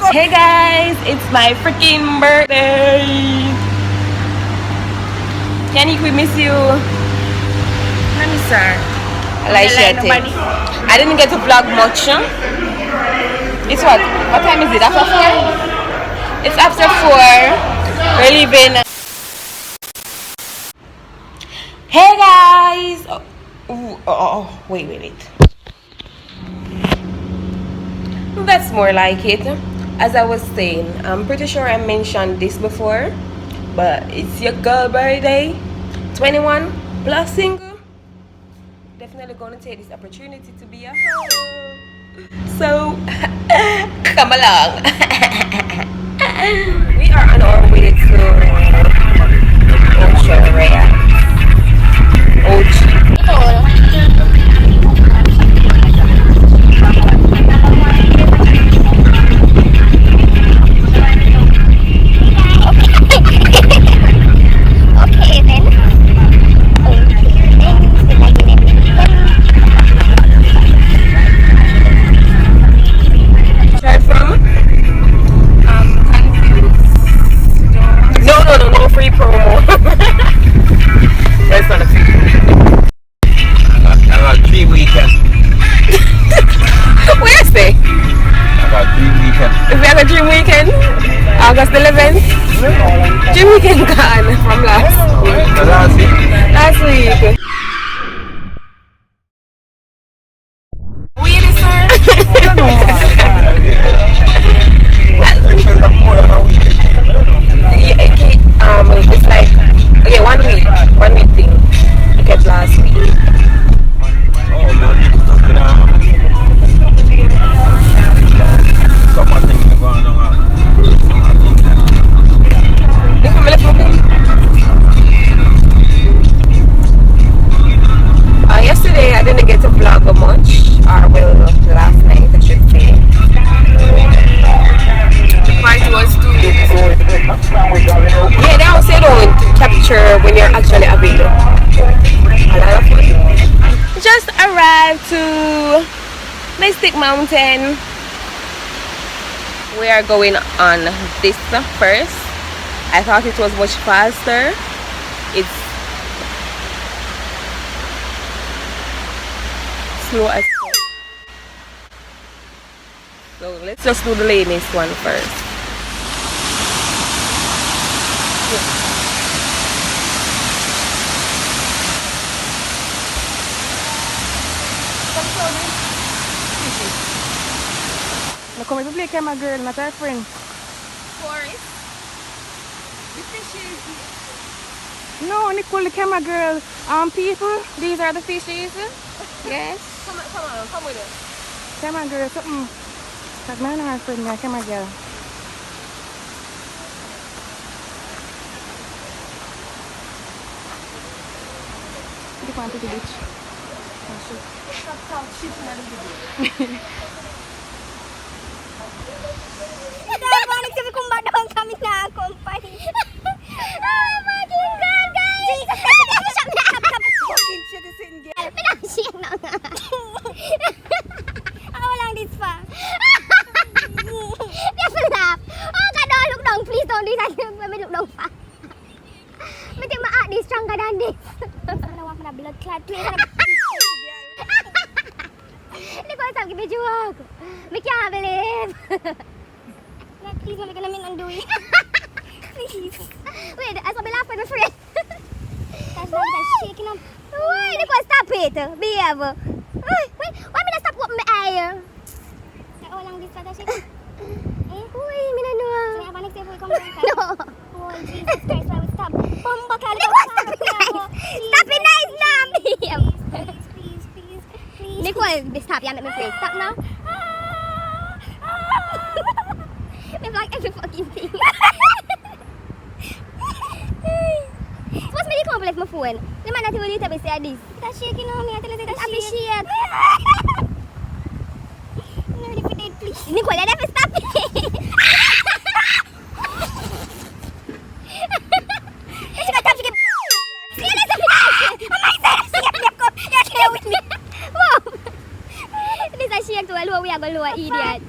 Hey guys, it's my freaking birthday. Yannick, we miss you. Let me start. I didn't get to vlog much. It's what? What time is it? After 4? It's after 4. We're leaving. Hey guys! Wait. That's more like it. As I was saying, I'm pretty sure I mentioned this before, but it's your girl birthday, 21 plus single. Definitely gonna take this opportunity to be a hoe. So come along. We are on our way to Ocean Royal. August 11th, Jim weekend gone from last week. Really, sir? It's like, okay, 1 week thing. I kept last week. Yesterday I didn't get to vlog much, or well, last night I should say. The party was too good. Yeah, they always say don't capture when you're actually available. A lot of fun. Just arrived to Mystic Mountain. We are going on this first. I thought it was much faster. It's slow as fuck. So let's just do the latest one first. Now come to play camera girl, not our friend. Forest. The fishes. No, Nicole, the camera girl. People, these are the fishes. Yes. Come with us. Camera girl, something. That's not our friend, the camera girl. Look on to the beach. We can't believe. Please, let me get a undo it. Please. Wait, I saw me laugh with my friend. That's shaking up. Wait, you can't stop it. Behave. Wait, why me not stop what my eye? Oh, lang this para shaking. Uy, me na no. Saya panik saya come back. No. Oh, Jesus Christ, I will stop. Bomba ka. Stop it nice now. Behave. Please. Nicole, stop. Yeah, make me pray. Stop now. We vlog every fucking thing. What's my complex my phone? The man that will eat up say this. That's shaking on me. I tell you that appreciate. No, repeat it, please. Nicole, I never stop it. This is shake to a low, we are going to lower idiot.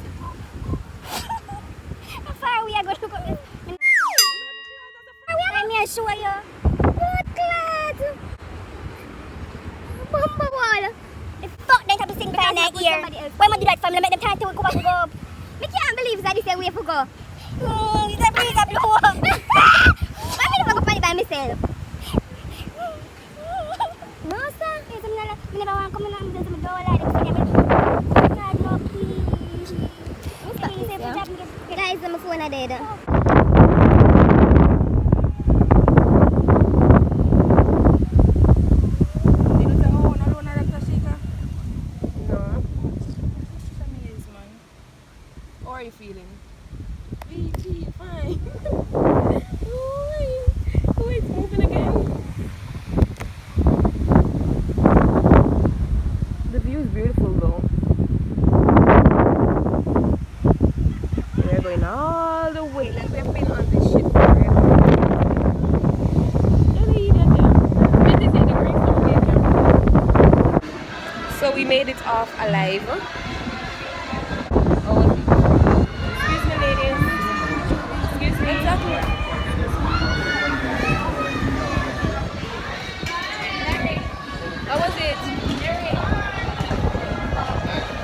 far we are going to go. Let me show you. What clad? Bumba wall. The fuck they have to sing by night here. Why am I do that for me? Make them try to go back to go. I can't believe that this is way to go. This is breeze up low. I'm going to go find it by myself. No, sir. I never want to come in and do some door like this. God, no, please. Guys, my phone are dead. How are you feeling? Fine. Oh, it's moving again. The view is beautiful though. We're going all the way. Like we've been on this ship forever. So we made it off alive. Excuse me, ladies. Excuse me. Exactly. How was it?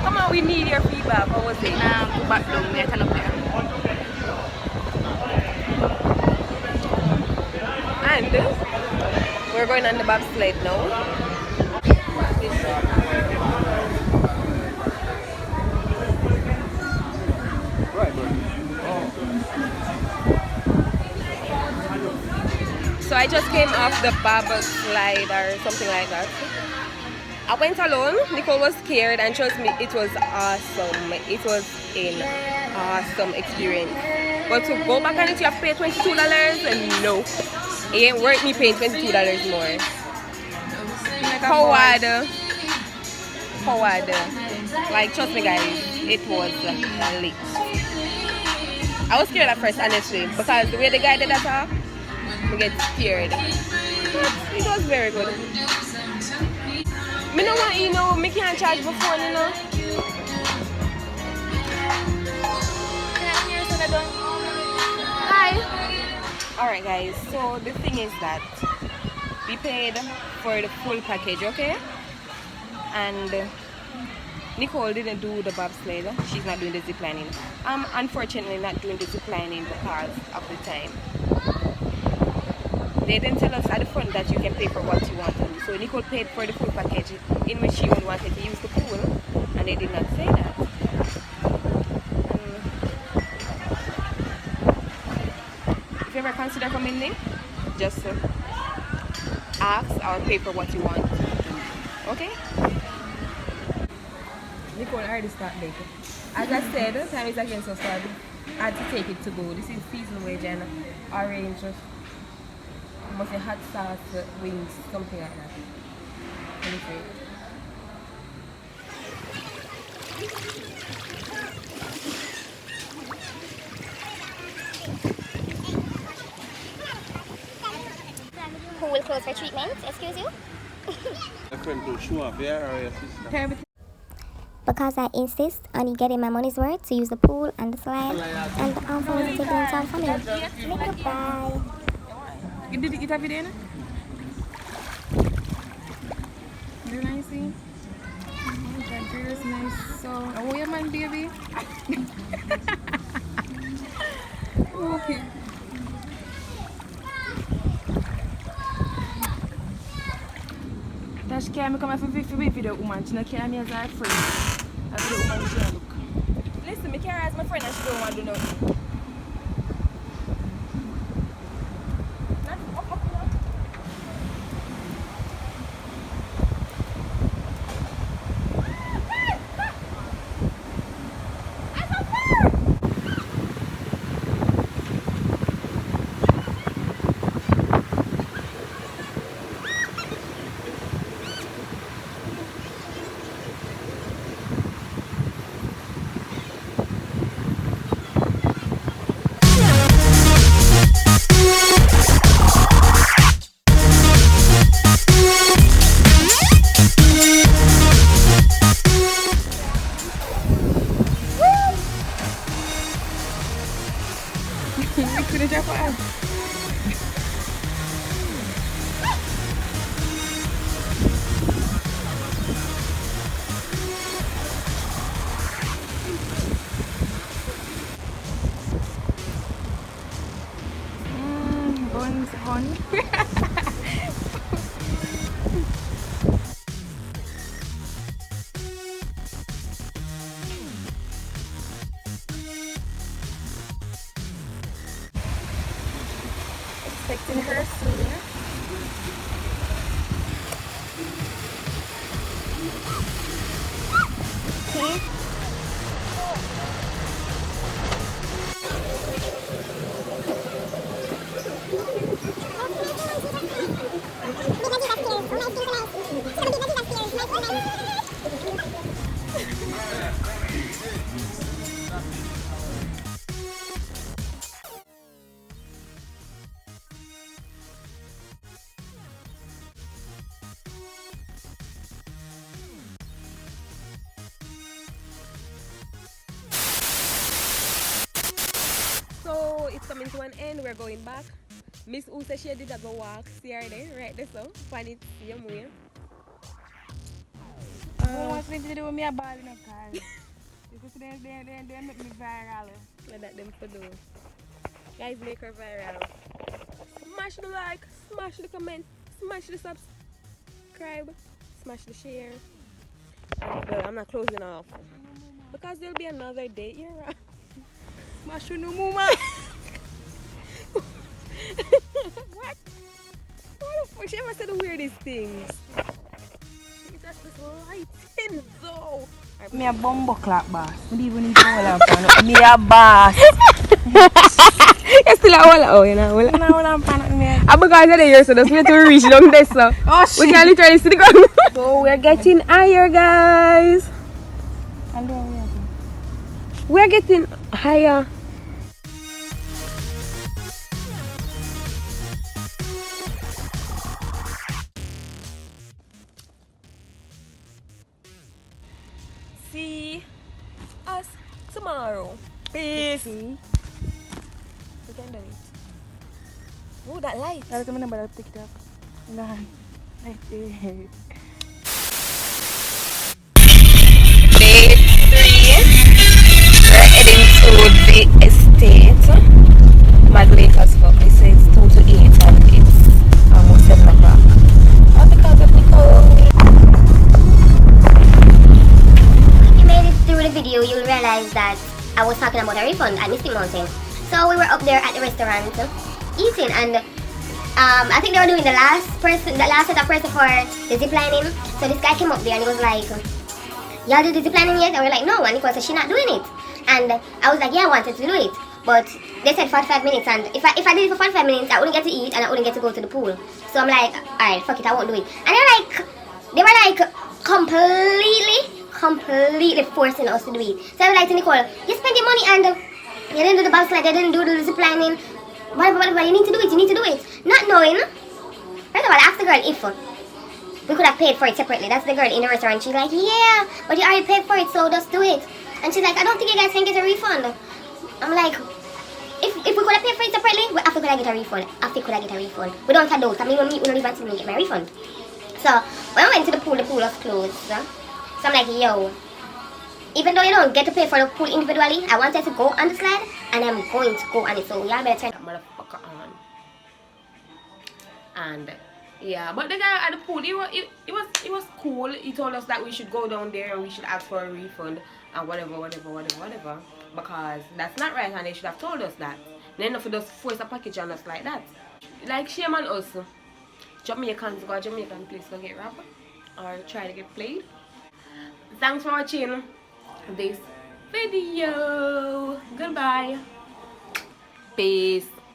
Come on, we need your feedback. How was it? Go back down there, turn up there. And we're going on the bobsled now. So I just came off the bobsled or something like that. I went alone. Nicole was scared, and trust me, it was awesome. It was an awesome experience. But to go back on it, you have to pay $22, and no, it ain't worth me paying $22 more. Howard. Like, trust me, guys, it was lit. I was scared at first, honestly, because the way the guy did that talk, I get scared. But it was very good. Me no want me can't charge my phone, you know. Hi. Alright guys, so the thing is that we paid for the full package, okay? And Nicole didn't do the bobsled. She's not doing the zip lining. I'm unfortunately not doing the zip lining because of the time. They didn't tell us at the front that you can pay for what you want to do. So Nicole paid for the full package in which she only wanted to use the pool, and they did not say that. If you ever consider coming in, just ask or pay for what you want. Okay? Nicole already started baking. As I said, time is against us, so I had to take it to go. This is seasonal wedge and orange. Must be hot sauce, wings, something like that. Anyway. Who will close for treatment? Excuse you? Because I insist on getting my money's worth to use the pool and the slide and the for taking time for me. Goodbye. Did you eat a video? Very nice, see? Oh, that girl is nice. So, how are you, man, baby? Okay. That's can't come for 50 video, woman. She don't care me as her friend. I feel woman, she look. Listen, me care as my friend and she don't want to do nothing. to the Japan. Buns on. Expecting her soon. Okay. So it's coming to an end. We're going back. Miss U said she did a go walk. See her there, right there, so find it same way. Who wants me to do with me a ball in a car? Because they make me viral. Let that them for do. Guys, make her viral. Smash the like, smash the comment, smash the subscribe, smash the share. And I'm not closing off because there'll be another date here. Smash you no mama. What? What the fuck? She ever said the weirdest things. She just this lighting though. Me a bumbo clap boss. Me even need to hold up. Me a boss. You still a wall out, you know? Hold on, pan me. I'm because of the year, so that's me to reach down there, so. Oh We shit. can literally see the ground. So we're getting higher, guys. We're getting higher. See us tomorrow. Peace. We can do it. Oh, that light. I don't remember that TikTok. Nah. Right there. Day 3. We're heading to the estate. Maglaker's fuck. It says 2 to 8 and it's almost 7 o'clock. All because of Nicole. If you made it through the video, you'll realize that I was talking about a refund at Mystic Mountain. So we were up there at the restaurant eating, and I think they were doing the last set of person for the zip lining. So this guy came up there and he was like, y'all do the zip lining yet? And we were like, no. And Nicole said she's not doing it. And I was like, yeah, I wanted to do it. But they said 45 minutes, and if I did it for 45 minutes, I wouldn't get to eat and I wouldn't get to go to the pool. So I'm like, alright, fuck it, I won't do it. And they were like completely forcing us to do it. So I was like to Nicole, you spend your money and you didn't do the box slide, you didn't do the zip lining. Whatever, you need to do it, Not knowing. First of all, I asked the girl if we could have paid for it separately. That's the girl in the restaurant. She's like, yeah, but you already paid for it, so just do it. And she's like, I don't think you guys can get a refund. I'm like, if we could have paid for it separately, we have to get a refund. We don't have those. I mean, we don't even see me get my refund. So when I went to the pool was closed. So I'm like, yo, even though you don't get to pay for the pool individually, I wanted to go on the slide, and I'm going to go on it. So y'all better turn That motherfucker on. And yeah, but the guy at the pool, it was cool. He told us that we should go down there and we should ask for a refund and whatever. Because that's not right, and they should have told us that. Then enough of just force a package on us like that. Like shame on us. Jamaicans go to Jamaican place to get rap or try to get played. Thanks for watching this video. Goodbye. Peace.